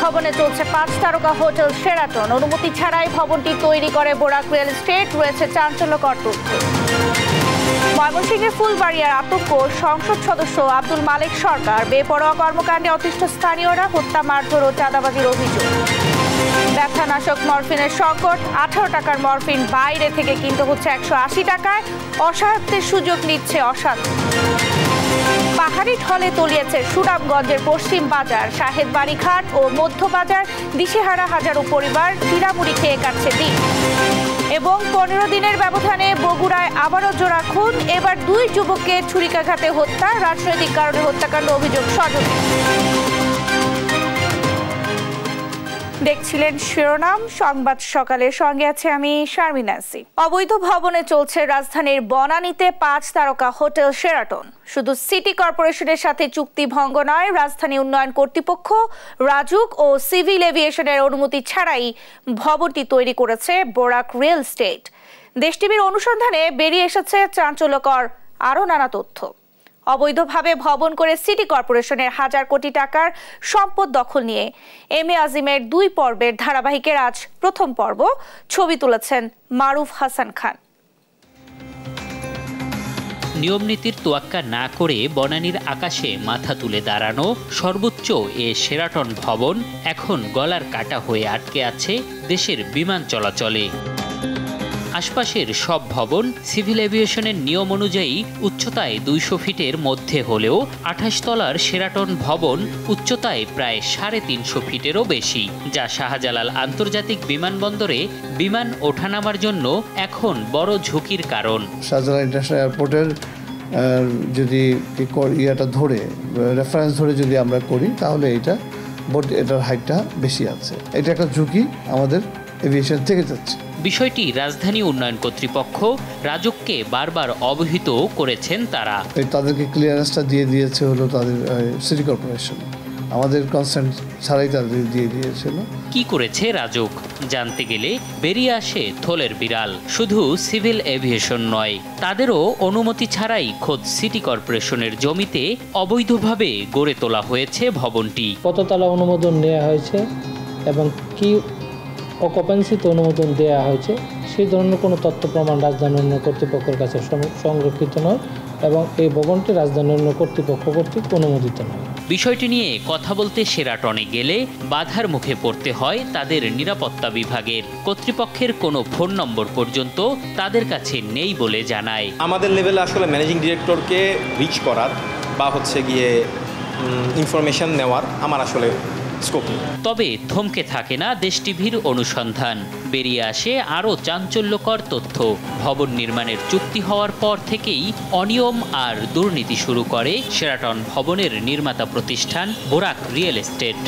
ভবনে চলছে 5 তারকা হোটেল শেরাটন। অনুমতি ছাড়াই ভবনটি তৈরি করে বোরাক রিয়েল এস্টেট। রয়েছে চাঞ্চল্যকর তথ্য। ময়মনসিংহের ফুলবাড়িয়ার আতঙ্ক। সংসদ সদস্য আব্দুল মালেক সরকার বেপরোয়া কর্মকাণ্ডে অতিষ্ঠ স্থানীয়রা। হত্যা, মারধর ও চাঁদাবাজির অভিযোগ। ব্যথানাশক মরফিনের সংকট। 18 টাকার মরফিন বাইরে থেকে কিনতে হচ্ছে 180 টাকায়। অসাধ্যের সুযোগ নিচ্ছে অসাধ্য। পাহাড়ি ঢলে তলিয়েছে সুনামগঞ্জের পশ্চিম বাজার, শাহেদ বাড়িঘাট ও মধ্য বাজার। দিশেহারা হাজারো পরিবার চিড়ামুড়ি খেয়ে কাটছে দিন। এবং 15 দিনের ব্যবধানে বগুড়ায় আবারও জোড়া খুন। এবার 2 যুবককে ছুরিকাঘাতে হত্যা। রাজনৈতিক কারণে হত্যাকাণ্ড অভিযোগ স্বজনের। দেখছিলেন শিরোনাম সংবাদ সকালের, সঙ্গে আছে আমি শারমিন নাসি। অবৈধ ভবনে চলছে রাজধানীর বনানীতে 5 তারকা হোটেল শেরাটন। শুধু সিটি কর্পোরেশনের সাথে চুক্তি ভঙ্গ নয়, রাজধানী উন্নয়ন কর্তৃপক্ষ রাজুক ও সিভিল এভিয়েশনের অনুমতি ছাড়াই ভবনটি তৈরি করেছে বোরাক রিয়েল এস্টেট। দেশ টিভির অনুসন্ধানে বেরিয়ে এসেছে চাঞ্চল্যকর আরও নানা তথ্য। অবৈধভাবে ভবন করে সিটি কর্পোরেশনের হাজার কোটি টাকার সম্পদ দখল নিয়ে এম এ আজিমের 2 পর্বের ধারাবাহিকের আজ প্রথম পর্ব। ছবি তুলেছেন মারুফ হাসান খান। নিয়মনীতির তোয়াক্কা না করে বনানীর আকাশে মাথা তুলে দাঁড়ানো সর্বোচ্চ এ শেরাটন ভবন এখন গলার কাটা হয়ে আটকে আছে দেশের বিমান চলাচলে। আশপাশের সব ভবন সিভিল এভিয়েশনের নিয়ম অনুযায়ী উচ্চতায় 200 ফিটের মধ্যে হলেও 28 তলার শেরাটন ভবন উচ্চতায় প্রায় 350 ফিটেরও বেশি, যা শাহজালাল আন্তর্জাতিক বিমানবন্দরে বিমান ওঠানামার জন্য এখন বড় ঝুঁকির কারণ। শাহজালাল ইন্টারন্যাশনাল এয়ারপোর্টের যদি রেফারেন্স ধরে যদি আমরা করি তাহলে এটার হাইটটা বেশি আছে। এটা একটা ঝুঁকি আমাদের এভিয়েশন থেকে যাচ্ছে। বিষয়টি রাজধানী উন্নয়ন কর্তৃপক্ষ রাজুককে বারবার অবহিত করেছেন তারা। তাদেরকে ক্লিয়ারেন্সটা দিয়ে দিয়েছে হলো তাদের সিটি কর্পোরেশন, আমাদের কনসেন্ট ছাড়াই তাদের দিয়ে দিয়েছিল। কি করেছে রাজুক জানতে গেলে বেরিয়ে আসে থলের বিড়াল। শুধু সিভিল এভিয়েশন নয়, তাদেরও অনুমতি ছাড়াই খোদ সিটি কর্পোরেশনের জমিতে অবৈধভাবে গড়ে তোলা হয়েছে ভবনটি। কততলা অনুমোদন নেওয়া হয়েছে এবং কি অকুপেন্সিতে অনুমোদন দেওয়া হয়েছে সেই ধরনের কোনো তথ্য প্রমাণ রাজধানী উন্নয়ন কর্তৃপক্ষের কাছে সংরক্ষিত নয় এবং এই ভবনটি রাজধানী উন্নয়ন কর্তৃপক্ষ কর্তৃক অনুমোদিত নয়। বিষয়টি নিয়ে কথা বলতে শেরাটনে গেলে বাধার মুখে পড়তে হয় তাদের নিরাপত্তা বিভাগের। কর্তৃপক্ষের কোনো ফোন নম্বর পর্যন্ত তাদের কাছে নেই বলে জানায়। আমাদের লেভেলে আসলে ম্যানেজিং ডিরেক্টরকে রিচ করার বা গিয়ে ইনফরমেশন নেওয়ার আমার আসলে স্কোপ নেই। তবে থমকে থাকে না দেশ টিভির অনুসন্ধান। বেরিয়ে আসে আরও চাঞ্চল্যকর তথ্য। ভবন নির্মাণের চুক্তি হওয়ার পর থেকেই অনিয়ম আর দুর্নীতি শুরু করে শেরাটন ভবনের নির্মাতা প্রতিষ্ঠান বোরাক রিয়েল এস্টেট।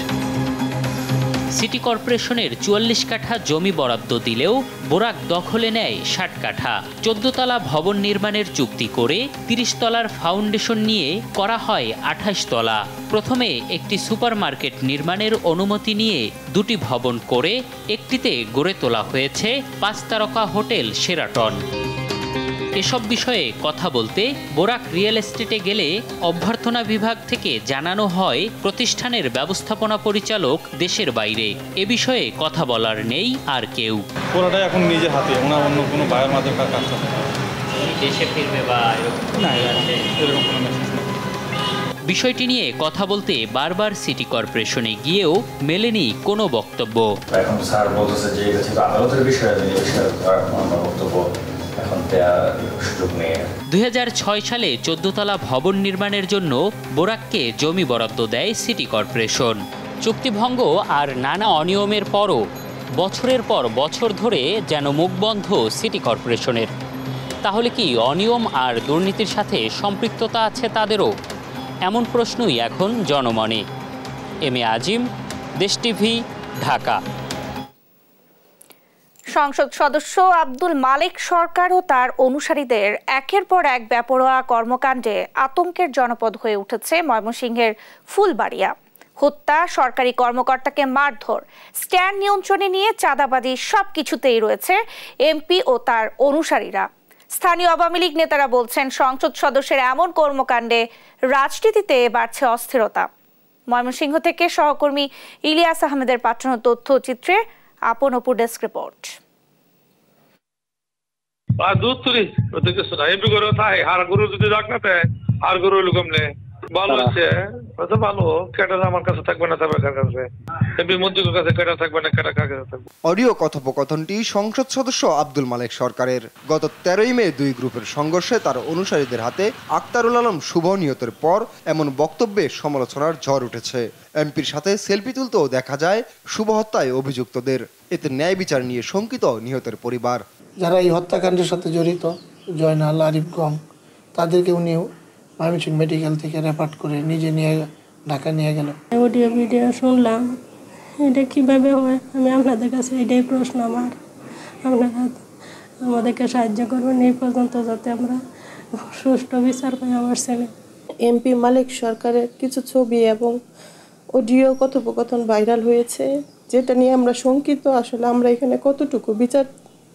সিটি কর্পোরেশনের 44 কাঠা জমি বরাদ্দ দিলেও বোরাক দখলে নেয় 60 কাঠা। 14 তলা ভবন নির্মাণের চুক্তি করে 30 তলার ফাউন্ডেশন নিয়ে করা হয় 28 তলা। প্রথমে একটি সুপারমার্কেট নির্মাণের অনুমতি নিয়ে 2টি ভবন করে একটিতে গড়ে তোলা হয়েছে 5 তারকা হোটেল শেরাটন। এসব বিষয়ে কথা বলতে বোরাক রিয়েল এস্টেটে গেলে অভ্যর্থনা বিভাগ থেকে জানানো হয় প্রতিষ্ঠানের ব্যবস্থাপনা পরিচালক দেশের বাইরে। এ বিষয়ে কথা বলার নেই আর কেউ। পুরোটাই এখন নিজের হাতে, ওনার অন্য কোনো বায়ের মাধ্যমে কাজ করতে দেশে ফিরবে বা এরকম কোনো মেসেজ নেই। বিষয়টি নিয়ে কথা বলতে বারবার সিটি কর্পোরেশনে গিয়েও মেলেনি কোনো বক্তব্য। এখন স্যার বলতেছে যে এটা ছিল আদালতের বিষয়, বক্তব্য 2006 সালে 14 তলা ভবন নির্মাণের জন্য বোরাককে জমি বরাদ্দ দেয় সিটি কর্পোরেশন। চুক্তিভঙ্গ আর নানা অনিয়মের পরও বছরের পর বছর ধরে যেন মুখ বন্ধ সিটি কর্পোরেশনের। তাহলে কি অনিয়ম আর দুর্নীতির সাথে সম্পৃক্ততা আছে তাদেরও? এমন প্রশ্নই এখন জনমনে। এম এ আজিম, দেশ টিভি, ঢাকা। সংসদ সদস্য আব্দুল মালেক সরকার ও তার অনুসারীদের একের পর এক বেপরোয়া কর্মকাণ্ডে আতঙ্কের জনপদ হয়ে উঠেছে ময়মনসিংহের ফুলবাড়িয়া। হত্যা, সরকারি কর্মকর্তাকে মারধর, স্ট্যান্ড নিয়ন্ত্রণে নিয়ে চাঁদাবাজি সবকিছুতেই রয়েছে এমপি ও তার অনুসারীরা। স্থানীয় আওয়ামী লীগ নেতারা বলছেন, সংসদ সদস্যের এমন কর্মকাণ্ডে রাজনীতিতে বাড়ছে অস্থিরতা। ময়মনসিংহ থেকে সহকর্মী ইলিয়াস আহমেদের পাঠানো তথ্যচিত্রে আপন অপুর ডেস্ক রিপোর্ট। ভালো হচ্ছে, ভালো কেটা আমার কাছে থাকবে না, তার কাছে মন্ত্রীর কাছে কেটা থাকবে না, কেটা কার কাছে থাকবে। অডিও কথোপকথনটি সংসদ সদস্য আব্দুল মালেক সরকারের। গত 13ই মে দুই গ্রুপের সংঘর্ষে তার অনুসারীদের হাতে আক্তারুল আলম শুভ নিহতের পর এমন বক্তব্যে সমালোচনার ঝড় উঠেছে। এমপির সাথে সেলফি তুলতেও দেখা যায় শুভ হত্যায় অভিযুক্তদের। এতে ন্যায় বিচার নিয়ে শঙ্কিত নিহতের পরিবার। যারা এই হত্যাকাণ্ডের সাথে জড়িত, জয়নাল, আরিফ গং, তাদেরকে উনিও ময়মনসিংহ মেডিকেল থেকে রেফার করে নিজে নিয়ে ঢাকা নিয়ে গেল। অডিও ভিডিও শুনলাম, এটা কিভাবে হয় আমি আপনাদের কাছে এটাই প্রশ্ন আমার। আপনারা আমাদেরকে সাহায্য করবেন এই পর্যন্ত, যাতে আমরা সুষ্ঠু বিচার পাই আমার ছেলে। এমপি মালেক সরকারের কিছু ছবি এবং অডিও কথোপকথন ভাইরাল হয়েছে, যেটা নিয়ে আমরা শঙ্কিত। আসলে আমরা এখানে কতটুকু বিচার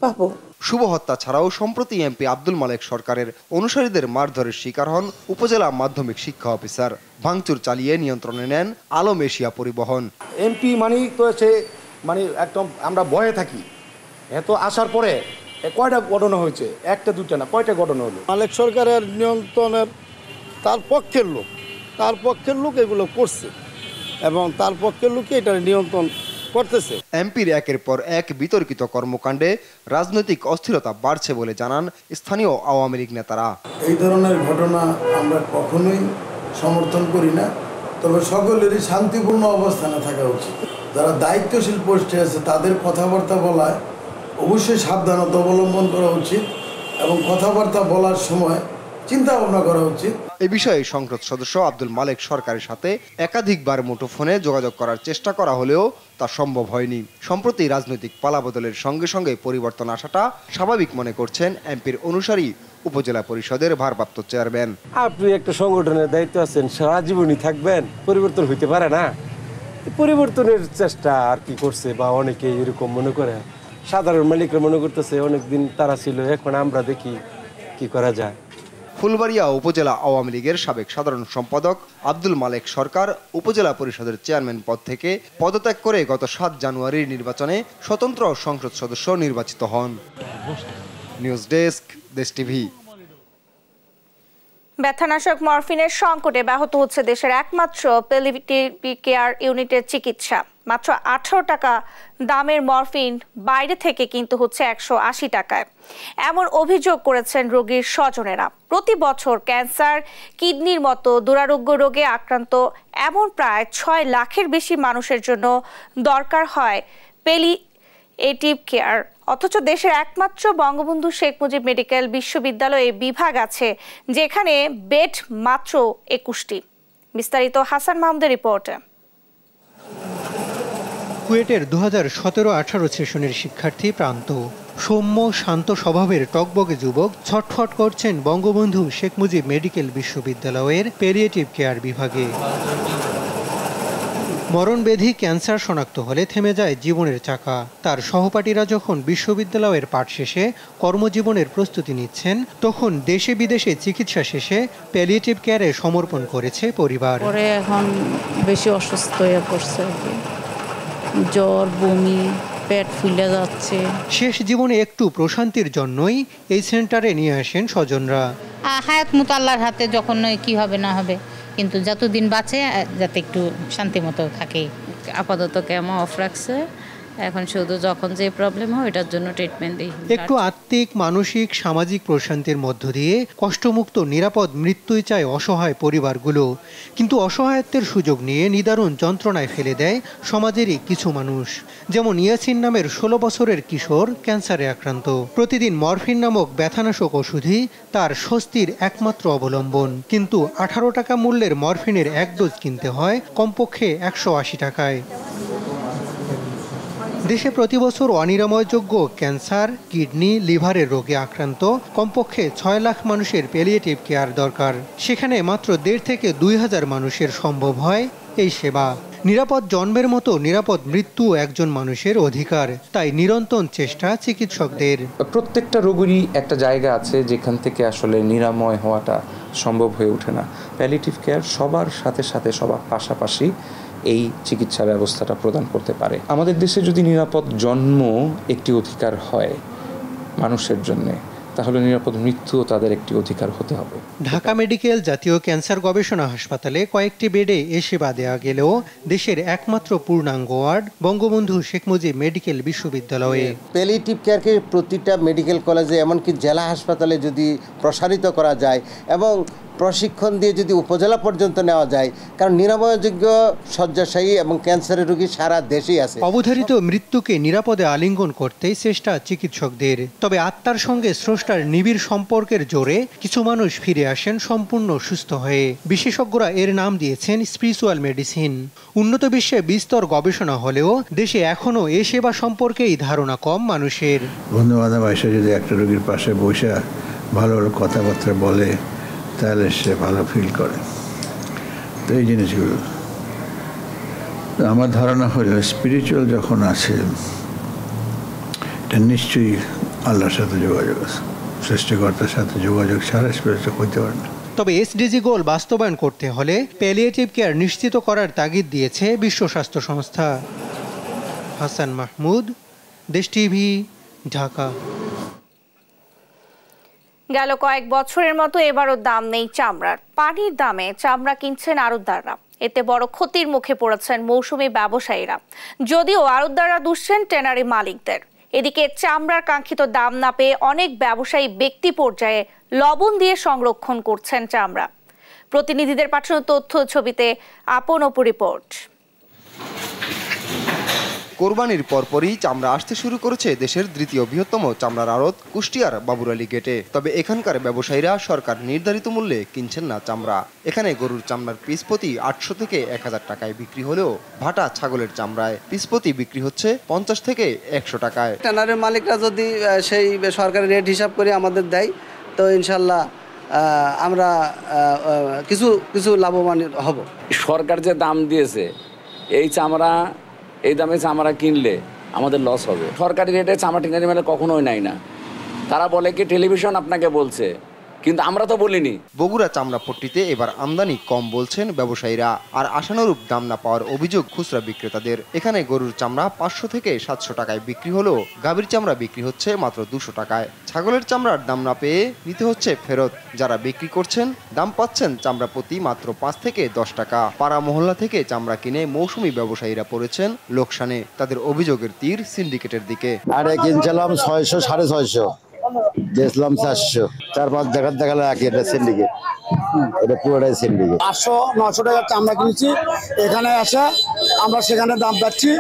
পাবো। শুভ হত্যা ছাড়াও সম্প্রতি এমপি আব্দুল মালেক সরকারের অনুসারীদের মারধরের শিকার হন উপজেলা মাধ্যমিক শিক্ষা অফিসার। ভাঙচুর চালিয়ে নিয়ন্ত্রণে নেন আলম এশিয়া পরিবহন। এমপি তো মানে একদম আমরা ভয়ে থাকি। এত আসার পরে কয়টা ঘটনা হয়েছে, একটা দুটা না, কয়টা ঘটনা হলো। মালেক সরকারের নিয়ন্ত্রণের তার পক্ষের লোক এগুলো করছে এবং তার পক্ষের লোকই এটা নিয়ন্ত্রণ করতেছে। এমপির একের পর এক বিতর্কিত কর্মকাণ্ডে রাজনৈতিক অস্থিরতা বাড়ছে বলে জানান স্থানীয় আওয়ামী লীগ নেতারা। এই ধরনের ঘটনা আমরা কখনোই সমর্থন করি না, তবে সকলেরই শান্তিপূর্ণ অবস্থানে থাকা উচিত। যারা দায়িত্বশীল পোস্টে আছে তাদের কথাবার্তা বলায় অবশ্যই সাবধানতা অবলম্বন করা উচিত এবং কথাবার্তা বলার সময় চিন্তা ভাবনা করা উচিত। এ বিষয়ে সংসদ সদস্য আব্দুল মালেক সরকারের সাথে একাধিকবার মুঠোফোনে যোগাযোগ করার চেষ্টা করা হলেও তা সম্ভব হয়নি। সম্প্রতি রাজনৈতিক পালাবদলের সঙ্গে সঙ্গে পরিবর্তন আসাটা স্বাভাবিক মনে করছেন এমপির অনুসারী উপজেলা পরিষদের ভারপ্রাপ্ত চেয়ারম্যান। আপনি একটা সংগঠনের দায়িত্ব আছেন, সারা জীবনই থাকবেন, পরিবর্তন হইতে পারে না। পরিবর্তনের চেষ্টা আর কি করছে, বা অনেকে এরকম মনে করে, সাধারণ মালিকরা মনে করতেছে অনেকদিন তারা ছিল, এখন আমরা দেখি কি করা যায়। ফুলবাড়িয়া উপজেলা আওয়ামী লীগের সাবেক সাধারণ সম্পাদক আব্দুল মালেক সরকার উপজেলা পরিষদের চেয়ারম্যান পদ থেকে পদত্যাগ করে গত 7 জানুয়ারির নির্বাচনে স্বতন্ত্র সংসদ সদস্য নির্বাচিত হন। নিউজ ডেস্ক, দেশ টিভি। ব্যথানাশক মরফিনের সংকটে ব্যাহত হচ্ছে দেশের একমাত্র প্যালিয়েটিভ কেয়ার ইউনিটের চিকিৎসা। মাত্র 18 টাকা দামের মরফিন বাইরে থেকে কিন্তু হচ্ছে 180 টাকায়। এমন অভিযোগ করেছেন রোগীর স্বজনেরা। প্রতি বছর ক্যান্সার, কিডনির মতো দুরারোগ্য রোগে আক্রান্ত এমন প্রায় 6 লাখের বেশি মানুষের জন্য দরকার হয় প্যালিয়েটিভ কেয়ার। অথচ দেশের একমাত্র বঙ্গবন্ধু শেখ মুজিব মেডিকেল বিশ্ববিদ্যালয়ে বিভাগ আছে যেখানে বেড মাত্র 21টি। বিস্তারিত হাসান মাহমুদের রিপোর্টে। কুয়েটের 2017-18 সেশনের শিক্ষার্থী প্রান্ত। সৌম্য শান্ত স্বভাবের টকবগে যুবক ছটফট করছেন বঙ্গবন্ধু শেখ মুজিব মেডিকেল বিশ্ববিদ্যালয়ের প্যালিয়েটিভ কেয়ার বিভাগে। মরণব্যাধি ক্যান্সার শনাক্ত হলে থেমে যায় জীবনের চাকা। তার সহপাঠীরা যখন বিশ্ববিদ্যালয়ের পাঠ শেষে কর্মজীবনের প্রস্তুতি নিচ্ছেন, তখন দেশে বিদেশে চিকিৎসা শেষে প্যালিয়েটিভ কেয়ারে সমর্পণ করেছে পরিবার। পরে এখন বেশি অসুস্থ হয়ে পড়ছে, জ্বর, বমি, পেট ফুলে যাচ্ছে। শেষ জীবনে একটু প্রশান্তির জন্যই এই সেন্টারে নিয়ে আসেন স্বজনরা। হায়াত মতো আল্লাহর হাতে, যখন কি হবে না হবে, কিন্তু যতদিন বাঁচে যাতে একটু শান্তি মতো থাকে। আপাতত কেমো অফ রাখছে, এখন শুধু যখন যে প্রবলেম হয় এটার জন্য ট্রিটমেন্ট দিই। একটু আত্মিক, মানসিক, সামাজিক প্রশান্তির মধ্য দিয়ে কষ্টমুক্ত নিরাপদ মৃত্যুই চায় অসহায় পরিবারগুলো। কিন্তু অসহায়ত্বের সুযোগ নিয়ে নিদারুণ যন্ত্রণায় ফেলে দেয় সমাজেরই কিছু মানুষ। যেমন ইয়াসিন নামের 16 বছরের কিশোর ক্যান্সারে আক্রান্ত। প্রতিদিন মরফিন নামক ব্যথানাশক ওষুধই তার স্বস্তির একমাত্র অবলম্বন। কিন্তু 18 টাকা মূল্যের মরফিনের 1 ডোজ কিনতে হয় কমপক্ষে 180 টাকায়। দেশে প্রতি বছর অনিরাময়যোগ্য ক্যান্সার, কিডনি, লিভারের রোগে আক্রান্ত কমপক্ষে 6 লাখ মানুষের প্যালিয়েটিভ কেয়ার দরকার। সেখানে মাত্র 1.5 থেকে 2,000 মানুষের সম্ভব হয় এই সেবা। নিরাপদ জন্মের মতো নিরাপদ মৃত্যু একজন মানুষের অধিকার, তাই নিরন্তর চেষ্টা চিকিৎসকদের। প্রত্যেকটা রোগীরই একটা জায়গা আছে যেখান থেকে আসলে নিরাময় হওয়াটা সম্ভব হয়ে ওঠে না। প্যালিয়েটিভ কেয়ার সবার সাথে সাথে সবার পাশাপাশি এই চিকিৎসা ব্যবস্থাটা প্রদান করতে পারে। আমাদের দেশে যদি নিরাপদ জন্ম একটি অধিকার হয় মানুষের জন্যে, তাহলে নিরাপদ মৃত্যুও তাদের একটি অধিকার হতে হবে। ঢাকা মেডিকেল জাতীয় ক্যান্সার গবেষণা হাসপাতালে কয়েকটি বেডে এ সেবা দেওয়া গেলেও দেশের একমাত্র পূর্ণাঙ্গ ওয়ার্ড বঙ্গবন্ধু শেখ মুজিব মেডিকেল বিশ্ববিদ্যালয়ে। প্যালিয়েটিভ কেয়ারকে প্রতিটা মেডিকেল কলেজে এমনকি জেলা হাসপাতালে যদি প্রসারিত করা যায় এবং প্রশিক্ষণ দিয়ে যদি উপজেলা পর্যন্ত নেওয়া যায়, কারণ নিরাময়যোগ্য শয্যাশায়ী এবং ক্যান্সারের রোগী সারা দেশেই আছে। অবধারিত মৃত্যুকে নিরাপদে আলিঙ্গন করতেই চেষ্টা চিকিৎসকদের। তবে আত্মার সঙ্গে স্রষ্টার নিবিড় সম্পর্কের জোরে কিছু মানুষ ফিরে আসেন সম্পূর্ণ সুস্থ হয়ে। বিশেষজ্ঞরা এর নাম দিয়েছেন স্পিরিচুয়াল মেডিসিন। উন্নত বিশ্বে বিস্তর গবেষণা হলেও দেশে এখনো এ সেবা সম্পর্কেই ধারণা কম মানুষের। বন্ধু বান্ধব এসে যদি একটা রোগীর পাশে বসে ভালো ভালো কথাবার্তা বলে, তাহলে সে ভালো ফিল করে। তো এই জিনিসগুলো আমার ধারণা হলো স্পিরিচুয়াল যখন আছে, এটা নিশ্চয়ই আল্লাহর সাথে যোগাযোগ আছে, সৃষ্টিকর্তার সাথে যোগাযোগ ছাড়া স্পিরিচুয়াল হইতে পারে না। তবে এসডিজি গোল বাস্তবায়ন করতে হলে প্যালিয়েটিভ কেয়ার নিশ্চিত করার তাগিদ দিয়েছে বিশ্ব স্বাস্থ্য সংস্থা। হাসান মাহমুদ, দেশ টিভি, ঢাকা। গেল কয়েক বছরের মতো এবারও দাম নেই চামড়ার। পানির দামে চামড়া কিনছেন আড়তদাররা। এতে বড় ক্ষতির মুখে পড়েছেন মৌসুমী ব্যবসায়ীরা, যদিও আড়তদাররা দুষছেন ট্যানারি মালিকদের। এদিকে চামড়ার কাঙ্ক্ষিত দাম না পেয়ে অনেক ব্যবসায়ী ব্যক্তি পর্যায়ে লবণ দিয়ে সংরক্ষণ করছেন চামড়া। প্রতিনিধিদের পাঠানো তথ্য ছবিতে আপন অপু রিপোর্ট। কোরবানির পরপরই চামড়া আসতে শুরু করেছে দেশের দ্বিতীয় বৃহত্তম চামড়ার আড়ত কুষ্টিয়ার বাবুরালী গেটে। তবে এখানকার ব্যবসায়ীরা সরকার নির্ধারিত মূল্যে কিনছেন না চামড়া। এখানে গরুর চামড়ার পিস প্রতি 800 থেকে 1000 টাকায় বিক্রি হলেও ভাটা ছাগলের চামড়ায় পিস প্রতি বিক্রি হচ্ছে 50 থেকে 100 টাকায়। ট্যানারের মালিকরা যদি সেই সরকারি রেট হিসাব করে আমাদের দেয়, তো ইনশাল্লাহ আমরা কিছু লাভবান হব। সরকার যে দাম দিয়েছে, এই দামে চামড়া কিনলে আমাদের লস হবে। সরকারি রেটে চামড়া ট্যানারি মেলে কখনোই নাই না। তারা বলে কি টেলিভিশন আপনাকে বলছে, কিন্তু আমরা তো বলিনি। বগুড়া চামড়া পট্টিতে এবার আমদানি কম বলছেন ব্যবসায়ীরা, আর আশানুরূপ দাম না পাওয়ার অভিযোগ খুচরা বিক্রেতাদের। এখানে গরুর চামড়া 500 থেকে 700 টাকায় বিক্রি হলেও গাভীর চামড়া বিক্রি হচ্ছে মাত্র 200 টাকায়। ছাগলের চামড়ার দাম না পেয়ে নিতে হচ্ছে ফেরত। যারা বিক্রি করছেন দাম পাচ্ছেন চামড়া প্রতি মাত্র 5 থেকে 10 টাকা। পাড়া মহল্লা থেকে চামড়া কিনে মৌসুমী ব্যবসায়ীরা পড়েছেন লোকসানে। তাদের অভিযোগের তীর সিন্ডিকেটের দিকে। আরে কিনছিলাম 600, 650, দেখলাম 400, 4-5 জায়গার দেখালে একই। এটা সিন্ডিকেট, এটা পুরোটাই সিন্ডিকেট। 800-900 টাকার চামড়া কিনেছি, এখানে আসা আমরা সেখানে দাম পাচ্ছি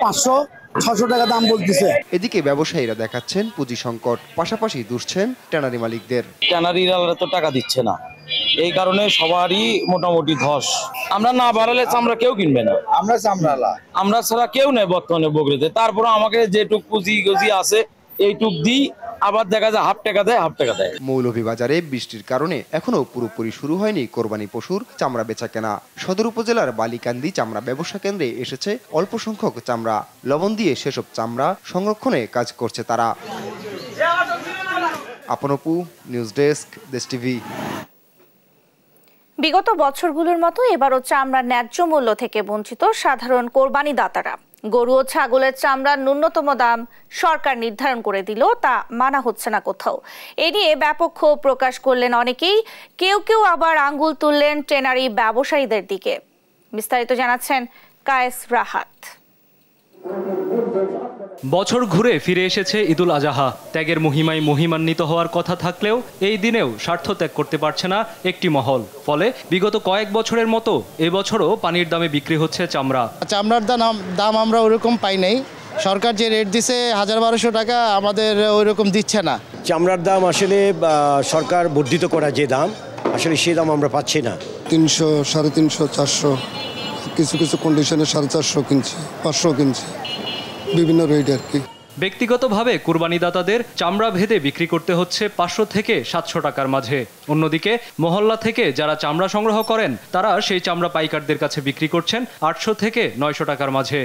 500-600 টাকা দাম বলতেছে। এদিকে ব্যবসায়ীরা দেখাচ্ছেন পুঁজি সংকট, পাশাপাশি দুষছেন ট্যানারি মালিকদের। ট্যানারিরা তো টাকা দিচ্ছে না, এই কারণে সবারই মোটামুটি ধস। আমরা না বাড়ালে চামড়া কেউ কিনবে না। আমরা ছাড়া কেউ নেই বর্তমানে বগুড়াতে। তারপরে আমাকে যেটুক পুঁজি আছে এইটুক দিই, আবার দেখা যায় হাফ টাকা দেয়। মৌলভীবাজারে বৃষ্টির কারণে এখনো পুরোপুরি শুরু হয়নি কোরবানি পশুর চামড়া বেচা কেনা। সদর উপজেলার বালিকান্দি চামড়া ব্যবসা কেন্দ্রে এসেছে অল্প সংখ্যক চামড়া। লবণ দিয়ে সেসব চামড়া সংরক্ষণে কাজ করছে তারা। আপন অপু, নিউজ ডেস্ক, দেশ টিভি। বিগত বছরগুলোর মতো এবারও চামড়ার ন্যায্য মূল্য থেকে বঞ্চিত সাধারণ কোরবানি দাতারা। গরু ও ছাগলের চামড়ার ন্যূনতম দাম সরকার নির্ধারণ করে দিল, তা মানা হচ্ছে না কোথাও। এ নিয়ে ব্যাপক ক্ষোভ প্রকাশ করলেন অনেকেই। কেউ আবার আঙ্গুল তুললেন ট্যানারি ব্যবসায়ীদের দিকে। বিস্তারিত জানাচ্ছেন কায়েস রাহাত। বছর ঘুরে ফিরে এসেছে ঈদুল আজহা। ত্যাগের মহিমায় মহিমান্বিত হওয়ার কথা থাকলেও এই দিনেও স্বার্থ ত্যাগ করতে পারছে না একটি মহল। ফলে বিগত কয়েক বছরের মতো এবছরও পানির দামে বিক্রি হচ্ছে চামড়া। চামড়ার দাম আমরা ওরকম পাই নাই। সরকার যে রেট দিছে 1000-1200 টাকা, আমাদের ওইরকম দিচ্ছে না। চামড়ার দাম আসলে সরকার বর্ধিত করা যে দাম, আসলে সেই দাম আমরা পাচ্ছি না। 300, 350, 400, কিছু কন্ডিশনে 450 কিনছি, 500 কিনছি, বিভিন্ন রেট আর কি। ব্যক্তিগতভাবে কুরবানিদাতাদের চামড়া ভেদে বিক্রি করতে হচ্ছে 500 থেকে 700 টাকার মাঝে। অন্যদিকে মহল্লা থেকে যারা চামড়া সংগ্রহ করেন তারা সেই চামড়া পাইকারদের কাছে বিক্রি করছেন 800 থেকে 900 টাকার মাঝে।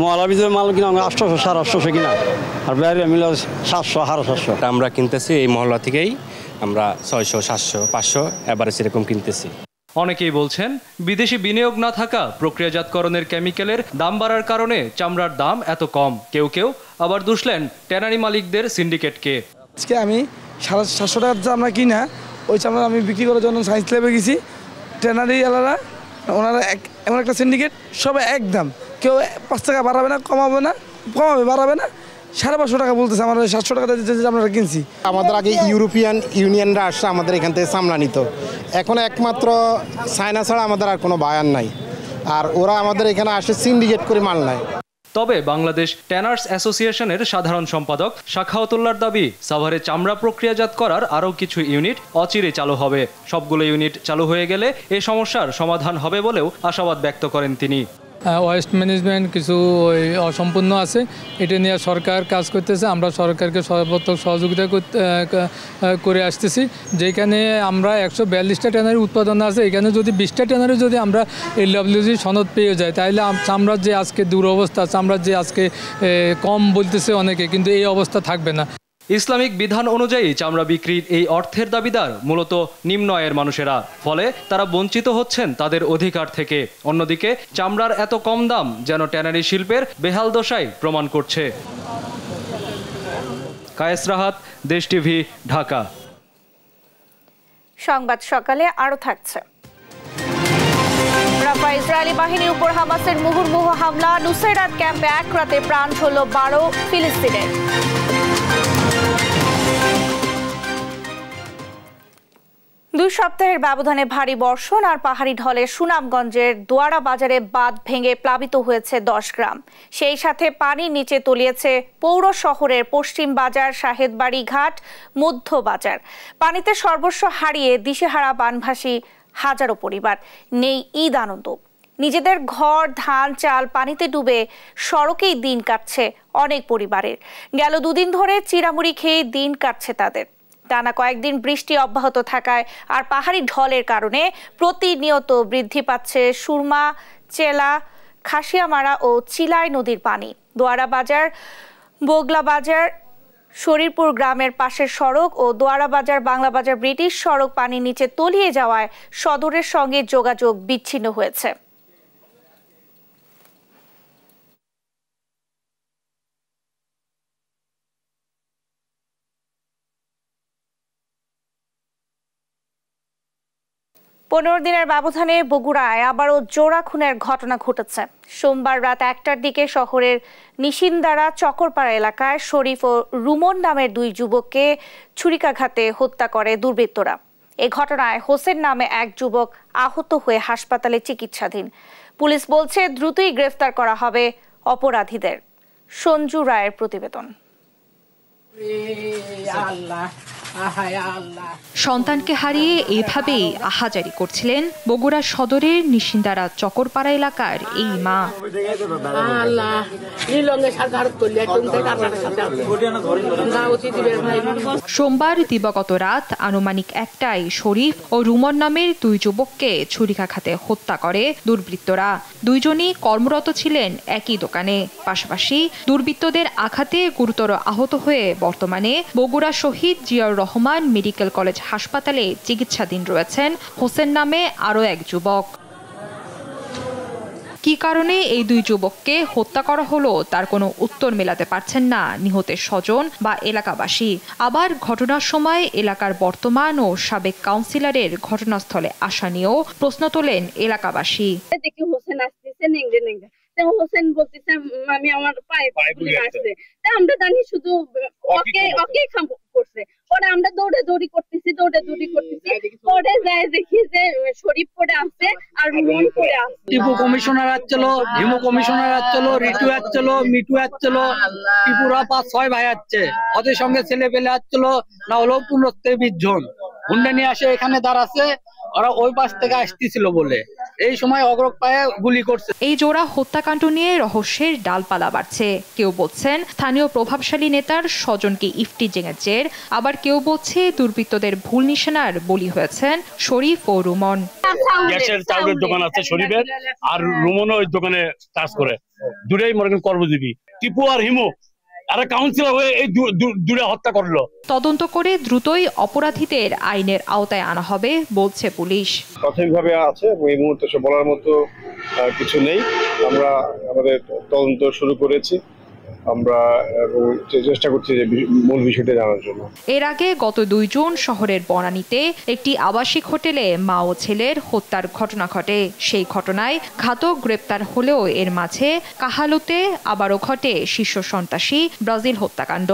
মহল্লার ভিতরে মাল কিনা 800, 850 কিনা, আর বাইরে মিলে 700, 750। আমরা কিনতেছি এই মহল্লা থেকেই, আমরা 600, 700, 500 এভারেজ এরকম কিনতেছি। অনেকেই বলছেন বিদেশি বিনিয়োগ না থাকা প্রক্রিয়াজাতকরণের কেমিক্যালের দাম বাড়ার কারণে চামড়ার দাম এত কম। কেউ কেউ আবার দুষলেন ট্যানারি মালিকদের সিন্ডিকেটকে। আজকে আমি 750 টাকার চামড়া কিনা ওই চামড়া আমি বিক্রি করার জন্য সায়েন্স ল্যাবে গেছি। ট্যানারি আলাদা, ওনারা এমন একটা সিন্ডিকেট, সবাই একদম, কেউ 5 টাকা বাড়াবে না, কমাবে না, বাড়াবে না। 550 টাকা বলতেছে, আমরা 700 টাকা আমরা কিনছি। আমাদের আগে ইউরোপিয়ান ইউনিয়নরা আসছে আমাদের এখান থেকে চামড়া নিত, এখন একমাত্র চায়না ছাড়া আমাদের আর কোনো বায়ার নাই, আর ওরা আমাদের এখানে আসে সিন্ডিকেট করে মাল নেয়। তবে বাংলাদেশ ট্যানার্স অ্যাসোসিয়েশনের সাধারণ সম্পাদক শাখাওয়াতুল্লাহর দাবি, সাভারে চামড়া প্রক্রিয়াজাত করার আরও কিছু ইউনিট অচিরে চালু হবে। সবগুলো ইউনিট চালু হয়ে গেলে এ সমস্যার সমাধান হবে বলেও আশাবাদ ব্যক্ত করেন তিনি। ওয়েস্ট ম্যানেজমেন্ট কিছু অসম্পূর্ণ আছে, এটা নিয়ে সরকার কাজ করতেছে। আমরা সরকারকে সর্বাত্মক সহযোগিতা করে আসতেছি। যেখানে আমরা 142টা ট্যানারি উৎপাদন আছে, এখানে যদি 20টা ট্যানারি যদি আমরা LWG সনদ পেয়ে যাই, তাহলে চামড়ার যে আজকে দুরবস্থা, চামড়ার যে আজকে কম বলতেছে অনেকে, কিন্তু এই অবস্থা থাকবে না। ইসলামিক বিধান অনুযায়ী চামড়া বিক্রির এই অর্থের দাবিদার মূলত নিম্ন আয়ের মানুষেরা, ফলে তারা বঞ্চিত হচ্ছেন তাদের অধিকার থেকে। অন্যদিকে চামড়ার এত কম দাম যেন ট্যানারি শিল্পের বেহাল দশাই প্রমাণ করছে। কায়েস রাহাত, দেশ টিভি, ঢাকা। সংবাদ সকালে আরো থাকছে। রাফা ইসরায়েলি বাহিনীর উপর হামাসের মুহুর্মুহু হামলা, নুসাইরাত ক্যাম্পে এক রাতে প্রাণ হল 12 ফিলিস্তিনের। 2 সপ্তাহের ব্যবধানে ভারী বর্ষণ আর পাহাড়ি ঢলে সুনামগঞ্জের দোয়ারা বাজারে বাঁধ ভেঙে প্লাবিত হয়েছে 10 গ্রাম। সেই সাথে পানির নিচে তলিয়েছে পৌর শহরের পশ্চিম বাজার, শাহেদবাড়ি ঘাট, মধ্য বাজার। পানিতে সর্বস্ব হারিয়ে দিশেহারা বানভাসী হাজারো পরিবার। নেই ঈদ আনন্দ। নিজেদের ঘর, ধান, চাল পানিতে ডুবে সড়কেই দিন কাটছে অনেক পরিবারের। গেল 2 দিন ধরে চিড়ামুড়ি খেয়ে দিন কাটছে তাদের। টানা কয়েকদিন বৃষ্টি অব্যাহত থাকায় আর পাহাড়ি ঢলের কারণে প্রতিনিয়ত বৃদ্ধি পাচ্ছে সুরমা, চেলা, খাসিয়ামারা ও চিলাই নদীর পানি। দোয়ারা বাজার, বগলা বাজার, শরীরপুর গ্রামের পাশের সড়ক ও দোয়ারা বাজার, বাংলা বাজার ব্রিটিশ সড়ক পানির নিচে তলিয়ে যাওয়ায় সদরের সঙ্গে যোগাযোগ বিচ্ছিন্ন হয়েছে। পনেরো দিনের ব্যবধানে বগুড়ায় আবারও জোড়া খুনের ঘটনা ঘটেছে। সোমবার রাত 1টার দিকে শহরের নিশিন্দারা চকরপাড়া এলাকায় শরীফ ও রুমন নামের 2 যুবককে ছুরিকাঘাতে হত্যা করে দুর্বৃত্তরা। এই ঘটনায় হোসেন নামে এক যুবক আহত হয়ে হাসপাতালে চিকিৎসাধীন। পুলিশ বলছে দ্রুতই গ্রেফতার করা হবে অপরাধীদের। সঞ্জু রায়ের প্রতিবেদন। সন্তানকে হারিয়ে এভাবেই আহাজারি করছিলেন বগুড়া সদরের নিশিন্দারা চকরপাড়া এলাকার এই মা। সোমবার দিবাগত রাত আনুমানিক 1টায় শরীফ ও রুমন নামের 2 যুবককে ছুরিকাঘাতে হত্যা করে দুর্বৃত্তরা। 2 জনই কর্মরত ছিলেন একই দোকানে। পাশাপাশি দুর্বৃত্তদের আঘাতে গুরুতর আহত হয়ে বর্তমানে বগুড়া শহীদ জিয়াউর রহমান মেডিকেল কলেজ হাসপাতালে চিকিৎসাধীন রয়েছেন হোসেন নামে আরও এক যুবক। কি কারণে এই 2 যুবককে হত্যা করা হলো তার কোনো উত্তর মেলাতে পারছেন না নিহতের স্বজন বা এলাকাবাসী। আবার ঘটনার সময় এলাকার বর্তমান ও সাবেক কাউন্সিলরের ঘটনাস্থলে আসা নিয়েও প্রশ্ন তোলেন এলাকাবাসী। হোসেন বলতেছে আমি আমার পায়ে আসছে, আমরা জানি শুধু ওকে করছে। পরে আমরা দৌড়ি করতেছি, পরে যাই দেখি যে শরীফ পড়ে আসছে আর মন পড়ে আসছে। টিপু কমিশনার আসছিল, হিমু কমিশনার আসছিল, রিটু আসছিল, মিটু আসছিল, টিপুরা 5-6 ভাই আসছে। ওদের সঙ্গে ছেলে পেলে আসছিল না হলেও 15-20 জন হুন্ডা নিয়ে আসে এখানে দাঁড়াচ্ছে। ওরা ওই পাশ থেকে আসতেছিল বলে এই সময় অগ্রক পায়ে গুলি করছে। এই জোড়া হত্যাকাণ্ড নিয়ে রহস্যের ডালপালা বাড়ছে। কেউ বলছেন স্থানীয় প্রভাবশালী নেতার স্বজনকে ইফটিজিংয়ের জের, আবার কেউ বলছে দুর্বৃত্তদের ভুল নিশানার বলি হয়েছেন শরীফ ও রুমন। গ্যাসের চাউলের দোকান আছে শরীফের, আর রুমনও ওই দোকানে কাজ করে। দুটোই মনে করেন কর্মজীবী। টিপু আর হিমু একটা কাউন্সিলর হয়ে এই দূরে হত্যা করলো। তদন্ত করে দ্রুতই অপরাধীদের আইনের আওতায় আনা হবে বলছে পুলিশ। প্রাথমিকভাবে আছে এবং এই মুহূর্তে সে বলার মতো কিছু নেই। আমরা আমাদের তদন্ত শুরু করেছি, আমরা চেষ্টা করছি যে মূল বিষয়টা জানার জন্য। এর আগে গত 2 জুন শহরের বনানীতে একটি আবাসিক হোটেলে মা ও ছেলের হত্যার ঘটনা ঘটে। সেই ঘটনায় ঘাতক গ্রেপ্তার হলেও এর মাঝে কাহালুতে আবারও ঘটে শীর্ষ সন্ত্রাসী ব্রাজিল হত্যাকাণ্ড।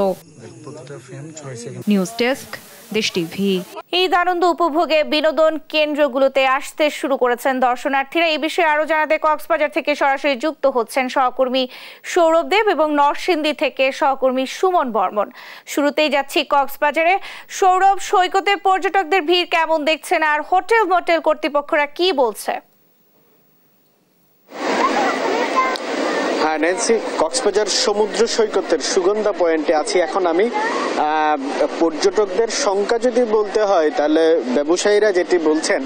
নিউজ ডেস্ক, দেশ টিভি। ঈদ আনন্দ উপভোগে বিনোদন কেন্দ্রগুলোতে আসতে শুরু করেছেন দর্শনার্থীরা। এই বিষয়ে আরো জানাতে কক্সবাজার থেকে সরাসরি যুক্ত হচ্ছেন সহকর্মী সৌরভ দেব এবং নরসিংদী থেকে সহকর্মী সুমন বর্মন। শুরুতেই যাচ্ছি কক্সবাজারে। সৌরভ, সৈকতে পর্যটকদের ভিড় কেমন দেখছেন আর হোটেল মোটেল কর্তৃপক্ষরা কি বলছে? হ্যাঁ ন্যান্সি, কক্সবাজার সমুদ্র সৈকতের সুগন্ধা পয়েন্টে আছি এখন আমি। পর্যটকদের সংখ্যা যদি বলতে হয় তাহলে ব্যবসায়ীরা যেটি বলছেন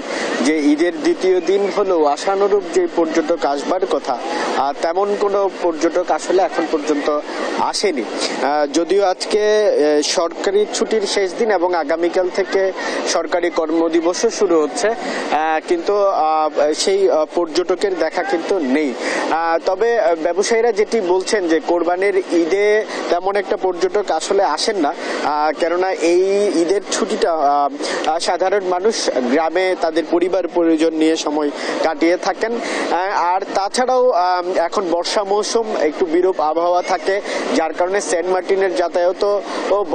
যে ঈদের দ্বিতীয় দিন হলেও আশানুরূপ যে পর্যটক আসবার কথা তেমন কোনো পর্যটক আসলে এখন পর্যন্ত আসেনি। যদিও আজকে সরকারি ছুটির শেষ দিন এবং আগামীকাল থেকে সরকারি কর্মদিবসও শুরু হচ্ছে, কিন্তু সেই পর্যটকের দেখা কিন্তু নেই। তবে ব্যবসায়ীরা যেটি বলছেন যে কোরবানির ঈদে তেমন একটা পর্যটক আসলে আসেন না, কেননা এই ঈদের ছুটিটা সাধারণ মানুষ গ্রামে তাদের পরিবার পরিজন নিয়ে সময় কাটিয়ে থাকেন। আর তাছাড়াও এখন বর্ষা মৌসুম, একটু বিরূপ আবহাওয়া থাকে, যার কারণে সেন্ট মার্টিনের যাতায়াতও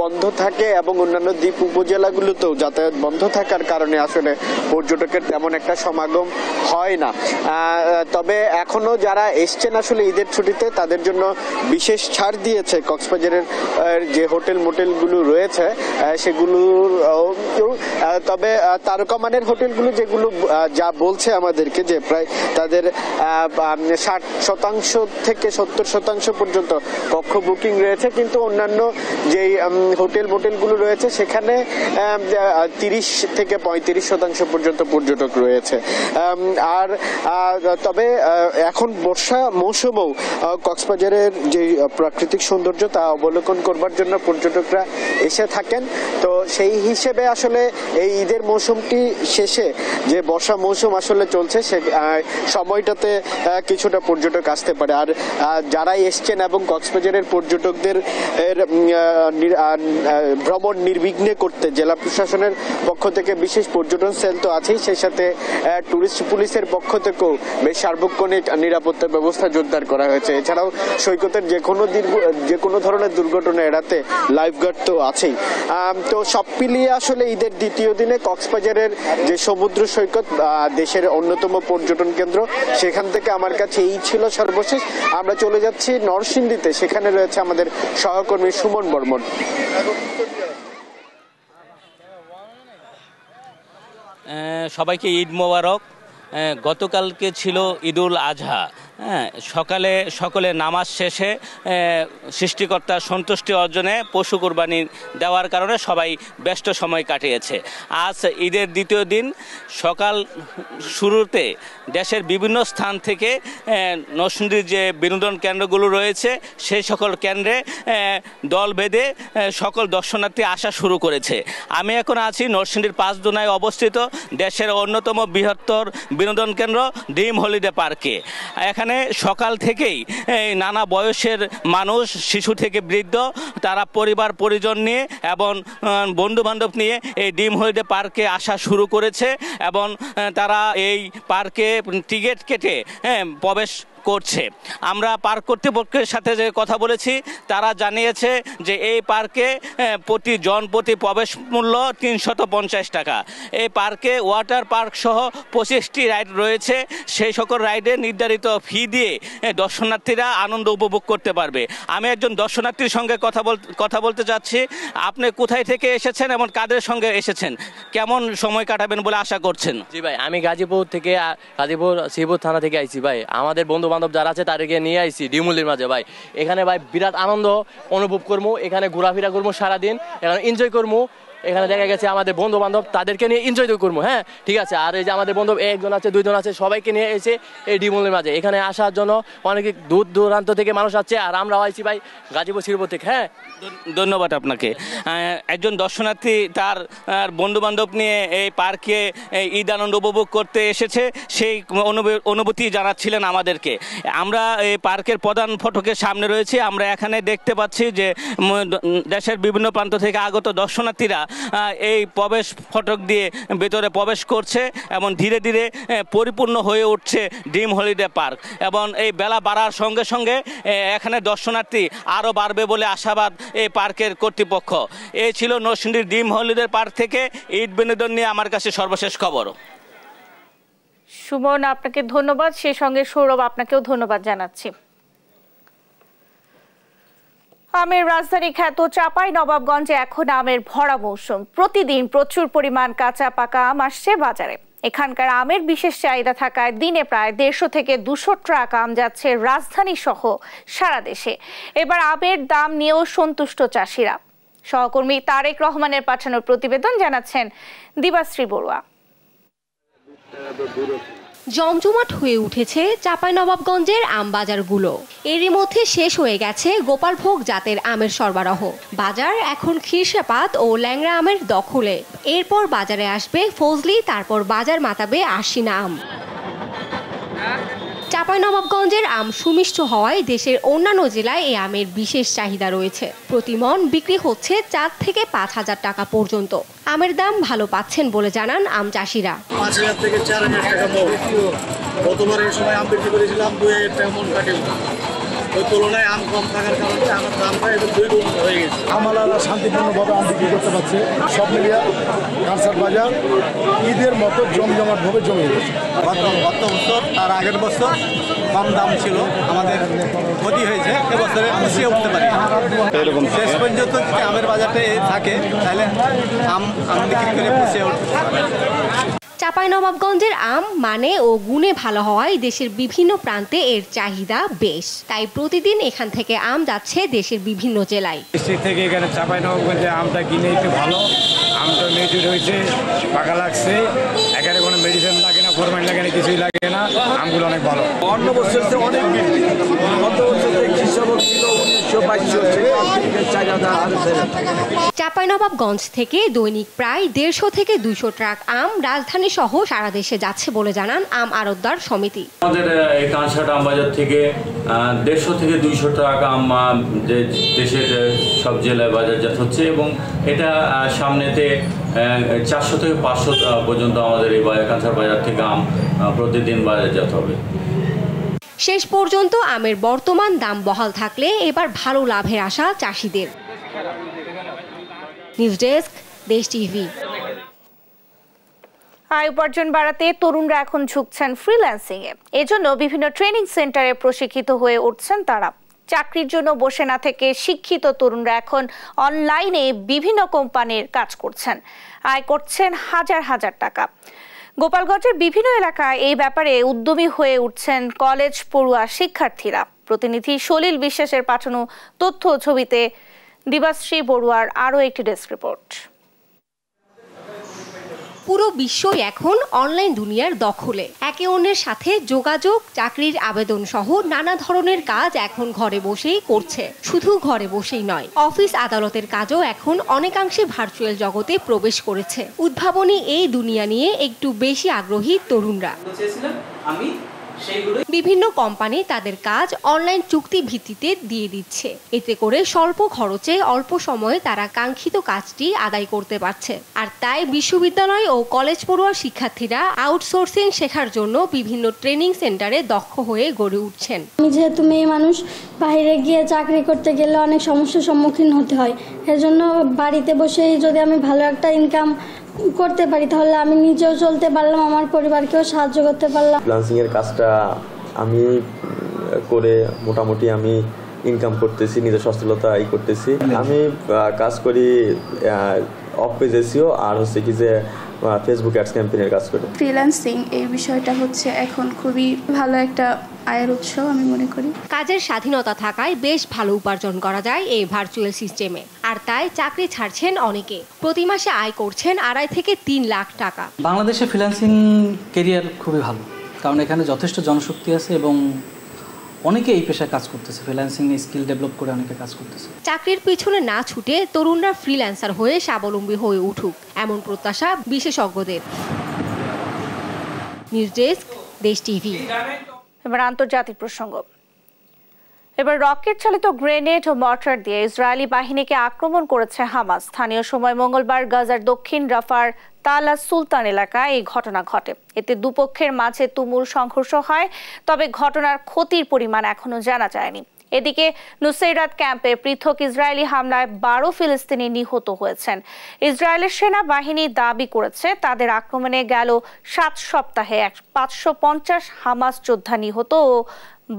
বন্ধ থাকে এবং অন্যান্য দ্বীপ উপজেলাগুলোতেও যাতায়াত বন্ধ থাকার কারণে আসলে পর্যটকের তেমন একটা সমাগম হয় না। তবে এখনো যারা এসছেন আসলে ঈদের ছুটিতে তাদের জন্য বিশেষ ছাড় দিয়েছে কক্সবাজারের যে হোটেল মোটেলগুলো রয়েছে সেগুলোর। তবে তারকামানের হোটেলগুলো যেগুলো যা বলছে আমাদেরকে যে প্রায় তাদের 60% থেকে 70% পর্যন্ত কক্ষ বুকিং রয়েছে, কিন্তু অন্যান্য যেই হোটেল মোটেলগুলো রয়েছে সেখানে 30 থেকে 35% পর্যন্ত পর্যটক রয়েছে। আর তবে এখন বর্ষা মৌসুমেও কক্সবাজারের যে প্রাকৃতিক সৌন্দর্য তা অবলোকন করবার জন্য পর্যটকরা এসে থাকেন। তো সেই হিসেবে আসলে এই ঈদের মৌসুমটি শেষে যে বর্ষা মৌসুম আসলে চলছে সে সময়টাতে কিছুটা পর্যটক আসতে পারে। আর যারাই এসছেন এবং কক্সবাজারের পর্যটকদের ভ্রমণ নির্বিঘ্নে করতে জেলা প্রশাসনের পক্ষ থেকে বিশেষ পর্যটন সেল তো আছেই, সেই সাথে টুরিস্ট পুলিশের পক্ষ থেকেও বেশ সার্বক্ষণিক নিরাপত্তা ব্যবস্থা জোরদার করা হয়েছে। এছাড়াও সৈকতের যে কোনো ধরনের দুর্ঘটনা এড়াতে লাইফগার্ড তো আছেই। তো সব মিলিয়ে আসলে ঈদের দ্বিতীয় দিনে কক্সবাজারের যে সমুদ্র সৈকত দেশের অন্যতম পর্যটন কেন্দ্র, সেখান থেকে আমার কাছে এই ছিল সর্বশেষ। আমরা চলে যাচ্ছি নরসিংদীতে, সেখানে রয়েছে আমাদের সহকর্মী সুমন বর্মন। সবাইকে ঈদ মোবারক। গতকালকে ছিল ঈদুল আজহা। সকালে সকলে নামাজ শেষে সৃষ্টিকর্তার সন্তুষ্টি অর্জনে পশু কোরবানি দেওয়ার কারণে সবাই ব্যস্ত সময় কাটিয়েছে। আজ ঈদের দ্বিতীয় দিন সকাল শুরুতে দেশের বিভিন্ন স্থান থেকে নরসিংদীর যে বিনোদন কেন্দ্রগুলো রয়েছে সেই সকল কেন্দ্রে দল বেঁধে সকল দর্শনার্থী আসা শুরু করেছে। আমি এখন আছি নরসিংদীর পাঁচদোনায় অবস্থিত দেশের অন্যতম বৃহত্তর বিনোদন কেন্দ্র ড্রিম হলিডে পার্কে। এখানে সকাল থেকেই নানা বয়সের মানুষ, শিশু থেকে বৃদ্ধ, তারা পরিবার পরিজন নিয়ে এবং বন্ধু বান্ধব নিয়ে এই ড্রিম হলিডে পার্কে আসা শুরু করেছে এবং তারা এই পার্কে টিকিট কেটে প্রবেশ করছে। আমরা পার্ক কর্তৃপক্ষের সাথে যে কথা বলেছি তারা জানিয়েছে যে এই পার্কে প্রতি প্রবেশ মূল্য 350 টাকা। এই পার্কে ওয়াটার পার্ক সহ 25টি রাইড রয়েছে। সেই সকল রাইডে নির্ধারিত ফি দিয়ে দর্শনার্থীরা আনন্দ উপভোগ করতে পারবে। আমি একজন দর্শনার্থীর সঙ্গে কথা বলতে চাচ্ছি। আপনি কোথায় থেকে এসেছেন এবং কাদের সঙ্গে এসেছেন, কেমন সময় কাটাবেন বলে আশা করছেন? জি ভাই, আমি গাজীপুর থেকে, গাজীপুর শ্রীপুর থানা থেকে আইছি ভাই। আমাদের বন্ধু বান্ধব যারা আছে তাদেরকে নিয়ে আইছি ডিমুলির মাঝে ভাই। এখানে ভাই বিরাট আনন্দ অনুভব করবো, এখানে ঘোরাফেরা করবো সারাদিন, এখানে এনজয় করবো। এখানে দেখা গেছে আমাদের বন্ধু বান্ধব তাদেরকে নিয়ে এনজয় করবো, হ্যাঁ ঠিক আছে। আর এই যে আমাদের বন্ধু একজন আছে, দুইজন আছে, সবাইকে নিয়ে এসে এই ডিমুলের মাঝে এখানে আসার জন্য অনেকে দূর দূরান্ত থেকে মানুষ আসছে, আর আমরাও আইছি ভাই গাজীপুর শ্রীপুর থেকে। হ্যাঁ, ধন্যবাদ আপনাকে। একজন দর্শনার্থী তার বন্ধু বান্ধব নিয়ে এই পার্কে ঈদ আনন্দ উপভোগ করতে এসেছে, সেই অনুভূতি জানাচ্ছিলেন আমাদেরকে। আমরা এই পার্কের প্রধান ফটকের সামনে রয়েছি। আমরা এখানে দেখতে পাচ্ছি যে দেশের বিভিন্ন প্রান্ত থেকে আগত দর্শনার্থীরা এই প্রবেশ ফটক দিয়ে ভেতরে প্রবেশ করছে এবং ধীরে ধীরে পরিপূর্ণ হয়ে উঠছে ড্রিম হলিডে পার্ক। এবং এই বেলা বাড়ার সঙ্গে সঙ্গে এখানে দর্শনার্থী আরও বাড়বে বলে আশাবাদ এই পার্কের কর্তৃপক্ষ। এই ছিল নরসিংদীর ড্রিম হলিডে পার্ক থেকে ঈদ বিনোদন নিয়ে আমার কাছে সর্বশেষ খবর। সুমন, আপনাকে ধন্যবাদ। সেই সঙ্গে সৌরভ, আপনাকেও ধন্যবাদ জানাচ্ছি। আমের রাজধানী খ্যাত চাঁপাইনবাবগঞ্জে এখন আমের ভরা মৌসুম। প্রতিদিন প্রচুর পরিমাণ কাঁচা পাকা আম আসছে বাজারে। এখানকার আমের বিশেষ চাহিদা থাকায় দিনে প্রায় 150 থেকে 200 ট্রাক আম যাচ্ছে রাজধানী সহ সারা দেশে। এবার আমের দাম নিয়েও সন্তুষ্ট চাষিরা। সহকর্মী তারেক রহমানের পাঠানো প্রতিবেদন জানাচ্ছেন দিবাশ্রী বড়ুয়া। জমজমাট হয়ে উঠেছে চাঁপাইনবাবগঞ্জের আম বাজারগুলো। এরই মধ্যে শেষ হয়ে গেছে গোপালভোগ জাতের আমের সরবরাহ। বাজার এখন খিরসাপাত ও ল্যাংড়া আমের দখলে। এরপর বাজারে আসবে ফজলি, তারপর বাজার মাতাবে আশিনা আম। চাঁপাইনবাবগঞ্জের আম সুমিষ্ট হওয়ায় দেশের অন্যান্য জেলায় এই আমের বিশেষ চাহিদা রয়েছে। প্রতি মণ বিক্রি হচ্ছে 4 থেকে 5,000 টাকা পর্যন্ত। আমের দাম ভালো পাচ্ছেন বলে জানান আম চাষিরা। 5,000 থেকে 4,000 টাকা মণ। গতবার এই সময় আম বিক্রি করেছিলাম 2,000 টাকা মণ কাটে। ওই তুলনায় আম কম থাকার কারণে আমার দামটা এবার 2 গুণ হয়ে গেছে। আমরা শান্তিপূর্ণভাবে আম বিক্রি করতে পারছি। সব মিলিয়ে কাঁচার বাজার ঈদের মতো জমজমাটভাবে জমে গেছে। গত বছর তার আগের বছর কম দাম ছিল, আমাদের ক্ষতি হয়েছে। এবছরে পুষিয়ে উঠতে পারি। শেষ পর্যন্ত যদি আমের বাজারটা থাকে তাহলে আম বিক্রি করে পুষিয়ে উঠতে পারি। চাঁপাইনবাবগঞ্জের আম মানে ও গুণে ভালো হওয়ায় দেশের বিভিন্ন প্রান্তে এর চাহিদা বেশ। তাই প্রতিদিন এখান থেকে আম যাচ্ছে দেশের বিভিন্ন জেলায়। ডিস্ট্রিক্ট থেকে এখানে চাঁপাইনবাবগঞ্জে আমটা কিনে একটু ভালো। আমটা মেজুর হয়েছে, পাকা লাগছে, এখানে কোনো মেডিসিন লাগে না, ফরমালিন লাগে না, কিছুই লাগে না। আমগুলো অনেক ভালো। অন্য বছর অনেক বৃদ্ধি। গত বছর কৃষক ছিল 1900-2200। চাঁপাইনবাবগঞ্জ থেকে দৈনিক প্রায় 150 থেকে 200 ট্রাক আম রাজধানী সহ সারা দেশে যাচ্ছে বলে জানান আম আড়তদার সমিতি। আমাদের এই কাঁচা আম বাজার থেকে 150 থেকে 200 ট্রাক আম দেশের সব জেলায় বাজারজাত হচ্ছে এবং এটা সামনেতে 400 থেকে 500 পর্যন্ত আমাদের এই কাঁচা বাজার থেকে আম প্রতিদিন বাজারজাত হবে। শেষ পর্যন্ত আমের বর্তমান দাম বহাল থাকলে এবার ভালো লাভের আশা চাষিদের। নিউজ ডেস্ক, দেশ টিভি। আয় উপার্জন বাড়াতে তরুণরা এখন ঝুঁকছেন ফ্রিল্যান্সিং এ। এজন্য বিভিন্ন ট্রেনিং সেন্টারে প্রশিক্ষিত হয়ে উঠছেন তারা। চাকরির জন্য বসে না থেকে শিক্ষিত তরুণরা এখন অনলাইনে বিভিন্ন কোম্পানির কাজ করছেন, আয় করছেন হাজার হাজার টাকা। গোপালগঞ্জের বিভিন্ন এলাকায় এই ব্যাপারে উদ্যমী হয়ে উঠছেন কলেজ পড়ুয়া শিক্ষার্থীরা। প্রতিনিধি সলিল বিশ্বাসের পাঠানো তথ্য ছবিতে দিবাশ্রী বড়ুয়ার আরও একটি ডেস্ক রিপোর্ট। পুরো বিশ্বই এখন অনলাইন দুনিয়ার দখলে। একে অন্যের সাথে যোগাযোগ, চাকরির আবেদন সহ নানা ধরনের কাজ এখন ঘরে বসেই করছে। শুধু ঘরে বসেই নয়, অফিস আদালতের কাজও এখন অনেকাংশে ভার্চুয়াল জগতে প্রবেশ করেছে। উদ্ভাবনী এই দুনিয়া নিয়ে একটু বেশি আগ্রহী তরুণরা। বিভিন্ন কোম্পানি তাদের কাজ অনলাইন চুক্তি ভিত্তিতে দিয়ে দিচ্ছে। এতে করে স্বল্প খরচে অল্প সময়ে তারা কাঙ্ক্ষিত কাজটি আদায় করতে পারছে। আর তাই বিশ্ববিদ্যালয় ও কলেজ পড়ুয়া শিক্ষার্থীরা আউটসোর্সিং শেখার জন্য বিভিন্ন ট্রেনিং সেন্টারে দক্ষ হয়ে গড়ে উঠছেন। আমি যেহেতু মেয়ে মানুষ, বাইরে গিয়ে চাকরি করতে গেলে অনেক সমস্যার সম্মুখীন হতে হয়। এজন্য বাড়িতে বসেই যদি আমি ভালো একটা ইনকাম করতে পারি তাহলে আমি নিজেও চলতে পারলাম, আমার পরিবারকেও সাহায্য করতে পারলাম। ফ্রিল্যান্সিং এর কাজটা আমি করে মোটামুটি আমি ইনকাম করতেছি, নিজের সচ্ছলতা করতেছি। আমি কাজ করি অফ পেজ এসইও আর হচ্ছে কি যে ফেসবুক অ্যাডস ক্যাম্পেইনের কাজ করি। ফ্রিল্যান্সিং এই বিষয়টা হচ্ছে এখন খুবই ভালো একটা আয়ের উৎস আমি মনে করি। কাজের স্বাধীনতা থাকায় বেশ ভালো উপার্জন করা যায় এই ভার্চুয়াল সিস্টেমে, আর তাই চাকরি ছাড়ছেন অনেকে। প্রতি মাসে আয় করছেন 2.5 থেকে 3 লাখ টাকা। বাংলাদেশে ফ্রিল্যান্সিং ক্যারিয়ার খুবই ভালো, কারণ এখানে যথেষ্ট জনশক্তি আছে এবং অনেকে এই পেশায় কাজ করতেছে, ফ্রিল্যান্সিং স্কিল ডেভেলপ করে অনেকে কাজ করতেছে। চাকরির পিছনে না ছুটে তরুণরা ফ্রিল্যান্সার হয়ে স্বাবলম্বী হয়ে উঠুক, এমন প্রত্যাশা বিশেষজ্ঞদের। নিউজ ডেস্ক, দেশ টিভি। এবার আন্তর্জাতিক প্রসঙ্গ। এবার রকেট চালিত গ্রেনেড ও মর্টার দিয়ে ইসরায়েলি বাহিনীকে আক্রমণ করেছে হামাস। স্থানীয় সময় মঙ্গলবার গাজার দক্ষিণ রাফার তালা সুলতান এলাকায় এই ঘটনা ঘটে। এতে দুপক্ষের মাঝে তুমুল সংঘর্ষ হয়, তবে ঘটনার ক্ষতির পরিমাণ এখনো জানা যায়নি। এদিকে নুসৈরাত ক্যাম্পে পৃথক ইসরায়েলি হামলায় 12 ফিলিস্তিনি নিহত হয়েছেন। ইসরায়েলের সেনাবাহিনী দাবি করেছে তাদের আক্রমণে গেল 7 সপ্তাহে 550 হামাস যোদ্ধা নিহত ও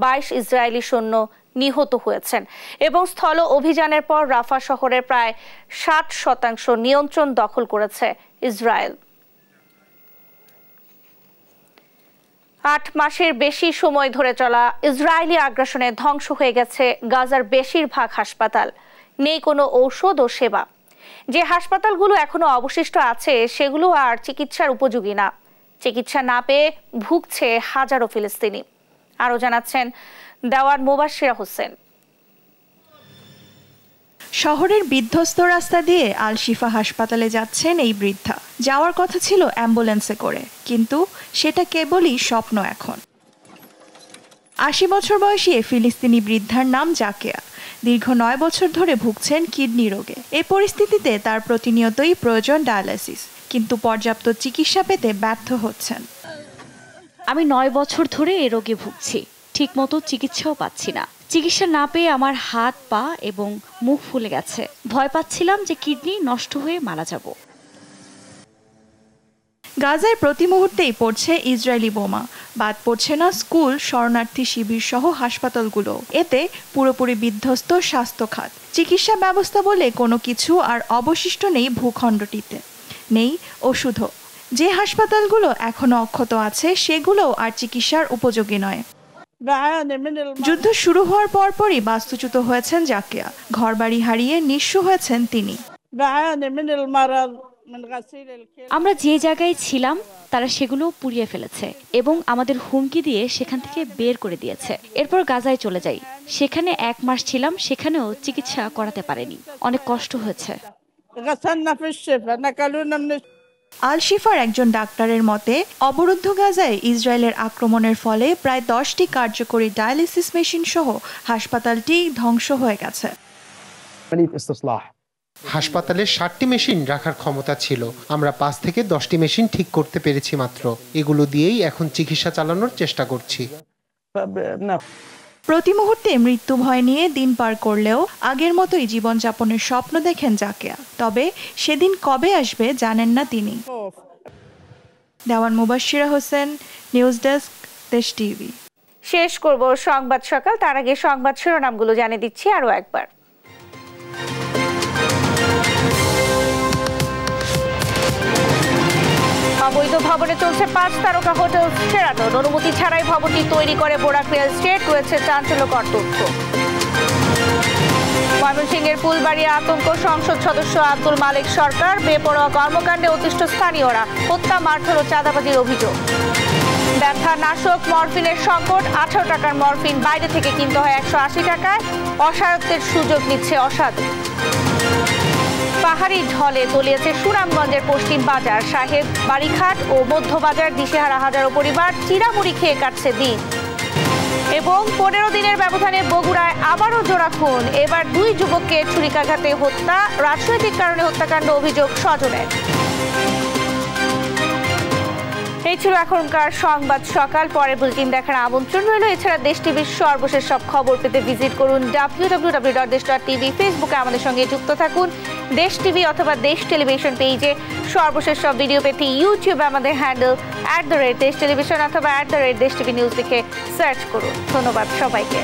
22 ইসরায়েলি সৈন্য নিহত হয়েছেন এবং স্থল অভিযানের পর রাফা শহরের প্রায় 60% নিয়ন্ত্রণ দখল করেছে ইসরায়েল। 8 মাসের বেশি সময় ধরে চলা ইসরায়েলি আগ্রাসনে ধ্বংস হয়ে গেছে গাজার বেশিরভাগ হাসপাতাল। নেই কোনো ঔষধ ও সেবা। যে হাসপাতালগুলো এখনো অবশিষ্ট আছে সেগুলো আর চিকিৎসার উপযোগী না। চিকিৎসা না পেয়ে ভুগছে হাজারো ফিলিস্তিনি। আরও জানাচ্ছেন দেওয়ান মুবাশশিরা হোসেন। শহরের বিধ্বস্ত রাস্তা দিয়ে আল শিফা হাসপাতালে যাচ্ছেন এই বৃদ্ধা। যাওয়ার কথা ছিল অ্যাম্বুলেন্সে করে, কিন্তু সেটা কেবলই স্বপ্ন এখন। 80 বছর বয়সী এ ফিলিস্তিনি বৃদ্ধার নাম জাকেয়া। দীর্ঘ 9 বছর ধরে ভুগছেন কিডনি রোগে। এই পরিস্থিতিতে তার প্রতিনিয়তই প্রয়োজন ডায়ালাইসিস, কিন্তু পর্যাপ্ত চিকিৎসা পেতে ব্যর্থ হচ্ছেন। আমি 9 বছর ধরে এ রোগে ভুগছি, ঠিকমতো চিকিৎসাও পাচ্ছি না। চিকিৎসা না পেয়ে আমার হাত, পা এবং মুখ ফুলে গেছে। ভয় পাচ্ছিলাম যে কিডনি নষ্ট হয়ে মারা যাব। গাজায় প্রতি মুহূর্তেই পড়ছে ইসরায়েলি বোমা। বাদ পড়ছে না স্কুল, শরণার্থী শিবির সহ হাসপাতালগুলো। এতে পুরোপুরি বিধ্বস্ত স্বাস্থ্য খাত। চিকিৎসা ব্যবস্থা বলে কোনো কিছু আর অবশিষ্ট নেই ভূখণ্ডটিতে। নেই ওষুধও। যে হাসপাতালগুলো এখনো অক্ষত আছে সেগুলোও আর চিকিৎসার উপযোগী নয়। যুদ্ধ শুরু হওয়ার পরপরই বাস্তুচ্যুত হয়েছেন জাকিয়া। ঘরবাড়ি হারিয়ে নিঃস্ব হয়েছেন তিনি। আমরা যে জায়গায় ছিলাম তারা সেগুলো পুড়িয়ে ফেলেছে এবং আমাদের হুমকি দিয়ে সেখান থেকে বের করে দিয়েছে। এরপর গাজায় চলে যাই। সেখানে 1 মাস ছিলাম, সেখানেও চিকিৎসা করাতে পারেনি। অনেক কষ্ট হয়েছে। আল শিফার একজন ডাক্তারের মতে, অবরুদ্ধ গাজায় ইসরায়েলের আক্রমণের ফলে প্রায় 10টি কার্যকরী ডায়ালিসিস মেশিন সহ হাসপাতালটি ধ্বংস হয়ে গেছে। হাসপাতালে 60টি মেশিন রাখার ক্ষমতা ছিল, আমরা 5 থেকে 10টি মেশিন ঠিক করতে পেরেছি মাত্র। এগুলো দিয়েই এখন চিকিৎসা চালানোর চেষ্টা করছি। প্রতি মুহূর্তে মৃত্যু ভয় নিয়ে দিন পার করলেও আগের মতোই জীবনযাপনের স্বপ্ন দেখেন জাকেয়া। তবে সেদিন কবে আসবে জানেন না তিনি। দেওয়ান মুবাশশিরা হোসেন, নিউজ ডেস্ক, দেশ টিভি। শেষ করব সংবাদ সকাল। তার আগে সংবাদ শিরোনামগুলো জানিয়ে দিচ্ছি আরো একবার। অবৈধ ভবনে চলছে 5 তারকা হোটেল শেরাটন। অনুমতি ছাড়াই ভবনটি তৈরি করে বোরাক রিয়েল এস্টেট। রয়েছে চাঞ্চল্যকর তথ্য। ময়মনসিংহের ফুলবাড়িয়া আতঙ্ক। সংসদ সদস্য আব্দুল মালিক সরকার বেপরোয়া কর্মকাণ্ডে অতিষ্ঠ স্থানীয়রা। হত্যা, মারধর ও চাঁদাবাজির অভিযোগ। ব্যথা নাশক মরফিনের সংকট। 18 টাকার মরফিন বাইরে থেকে কিনতে হয় 180 টাকায়। অসায়ত্বের সুযোগ নিচ্ছে অসাধু। পাহাড়ি ঢলে তলিয়েছে সুনামগঞ্জের পশ্চিম বাজার। সাহেব বাড়িঘাট ও মধ্যবাজার দিশেহারা হাজারো পরিবার চিরামুড়ি খেয়ে কাটছে দিন। এবং 15 দিনের ব্যবধানে বগুড়ায় আবারও জোড়া খুন। এবার 2 যুবককে ছুরিকাঘাতে হত্যা। রাজনৈতিক কারণে হত্যাকাণ্ড অভিযোগ স্বজনের। এই ছিল এখনকার সংবাদ সকাল। পরে বুলেটিন দেখার আমন্ত্রণ রইল। এছাড়া দেশ টিভির সর্বশেষ সব খবর পেতে ভিজিট করুন www.desh.tv। ফেসবুকে আমাদের সঙ্গে যুক্ত থাকুন দেশ টিভি অথবা দেশ টেলিভিশন পেজে। সর্বশেষ সব ভিডিও পেতে ইউটিউবে আমাদের হ্যান্ডেল @দেশ টেলিভিশন অথবা @দেশ টিভি নিউজ লিখে সার্চ করুন। ধন্যবাদ সবাইকে।